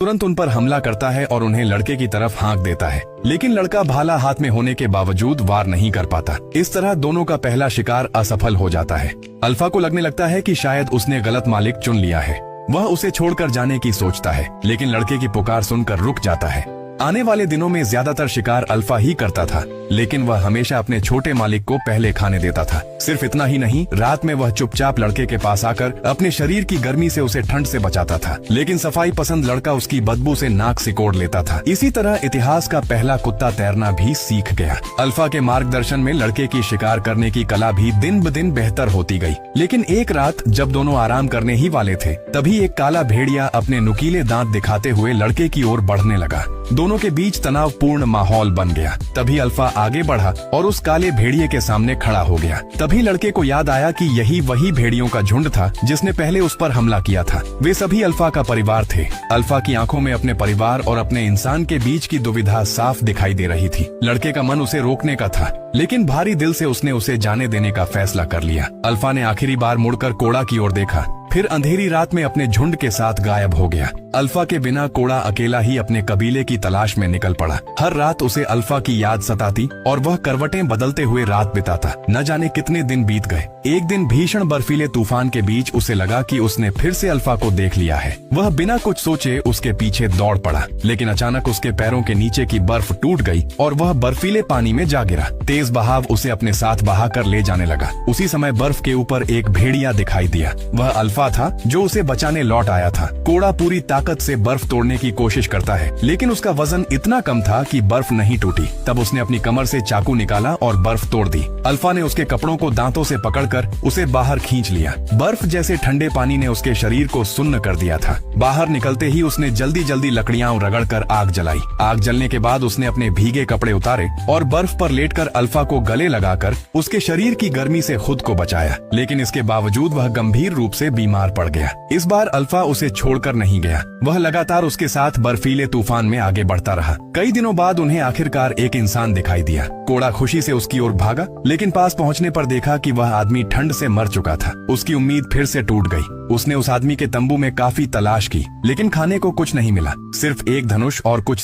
तुरंत उन पर हमला करता है और उन्हें लड़के की तरफ हाँक देता है, लेकिन लड़का भाला हाथ में होने के बावजूद वार नहीं कर पाता। इस तरह दोनों का पहला शिकार असफल हो जाता है। अल्फा को लगने लगता है कि शायद उसने गलत मालिक चुन लिया है। वह उसे छोड़कर जाने की सोचता है, लेकिन लड़के की पुकार सुनकर रुक जाता है। आने वाले दिनों में ज्यादातर शिकार अल्फा ही करता था, लेकिन वह हमेशा अपने छोटे मालिक को पहले खाने देता था। सिर्फ इतना ही नहीं, रात में वह चुपचाप लड़के के पास आकर अपने शरीर की गर्मी से उसे ठंड से बचाता था, लेकिन सफाई पसंद लड़का उसकी बदबू से नाक सिकोड़ लेता था। इसी तरह इतिहास का पहला कुत्ता तैरना भी सीख गया। अल्फा के मार्गदर्शन में लड़के की शिकार करने की कला भी दिन ब दिन बेहतर होती गई। लेकिन एक रात जब दोनों आराम करने ही वाले थे, तभी एक काला भेड़िया अपने नुकीले दांत दिखाते हुए लड़के की ओर बढ़ने लगा। दोनों के बीच तनावपूर्ण माहौल बन गया। तभी अल्फा आगे बढ़ा और उस काले भेड़िए के सामने खड़ा हो गया। तभी लड़के को याद आया कि यही वही भेड़ियों का झुंड था जिसने पहले उस पर हमला किया था। वे सभी अल्फा का परिवार थे। अल्फा की आंखों में अपने परिवार और अपने इंसान के बीच की दुविधा साफ दिखाई दे रही थी। लड़के का मन उसे रोकने का था, लेकिन भारी दिल से उसने उसे जाने देने का फैसला कर लिया। अल्फा ने आखिरी बार मुड़कर कोड़ा की ओर देखा, फिर अंधेरी रात में अपने झुंड के साथ गायब हो गया। अल्फा के बिना कोड़ा अकेला ही अपने कबीले की तलाश में निकल पड़ा। हर रात उसे अल्फा की याद सताती और वह करवटें बदलते हुए रात बिताता। न जाने कितने दिन बीत गए। एक दिन भीषण बर्फीले तूफान के बीच उसे लगा कि उसने फिर से अल्फा को देख लिया है। वह बिना कुछ सोचे उसके पीछे दौड़ पड़ा, लेकिन अचानक उसके पैरों के नीचे की बर्फ टूट गई और वह बर्फीले पानी में जा गिरा। तेज बहाव उसे अपने साथ बहा कर ले जाने लगा। उसी समय बर्फ के ऊपर एक भेड़िया दिखाई दिया। वह अल्फा था जो उसे बचाने लौट आया था। कोड़ा पूरी ताकत से बर्फ तोड़ने की कोशिश करता है, लेकिन उसका वजन इतना कम था कि बर्फ नहीं टूटी। तब उसने अपनी कमर से चाकू निकाला और बर्फ तोड़ दी। अल्फा ने उसके कपड़ों को दांतों से पकड़कर उसे बाहर खींच लिया। बर्फ जैसे ठंडे पानी ने उसके शरीर को सुन्न कर दिया था। बाहर निकलते ही उसने जल्दी जल्दी लकड़ियां रगड़कर आग जलाई। आग जलने के बाद उसने अपने भीगे कपड़े उतारे और बर्फ पर लेटकर अल्फा को गले लगाकर उसके शरीर की गर्मी से खुद को बचाया, लेकिन इसके बावजूद वह गंभीर रूप से बीमार पड़ गया। इस बार अल्फा उसे छोड़कर नहीं गया। वह लगातार उसके साथ बर्फीले तूफान में आगे बढ़ता रहा। कई दिनों बाद उन्हें आखिरकार एक इंसान दिखाई दिया। कोड़ा खुशी से उसकी ओर भागा, लेकिन पास पहुंचने पर देखा कि वह आदमी ठंड से मर चुका था। उसकी उम्मीद फिर से टूट गई। उसने उस आदमी के तंबू में काफी तलाश की, लेकिन खाने को कुछ नहीं मिला, सिर्फ एक धनुष और कुछ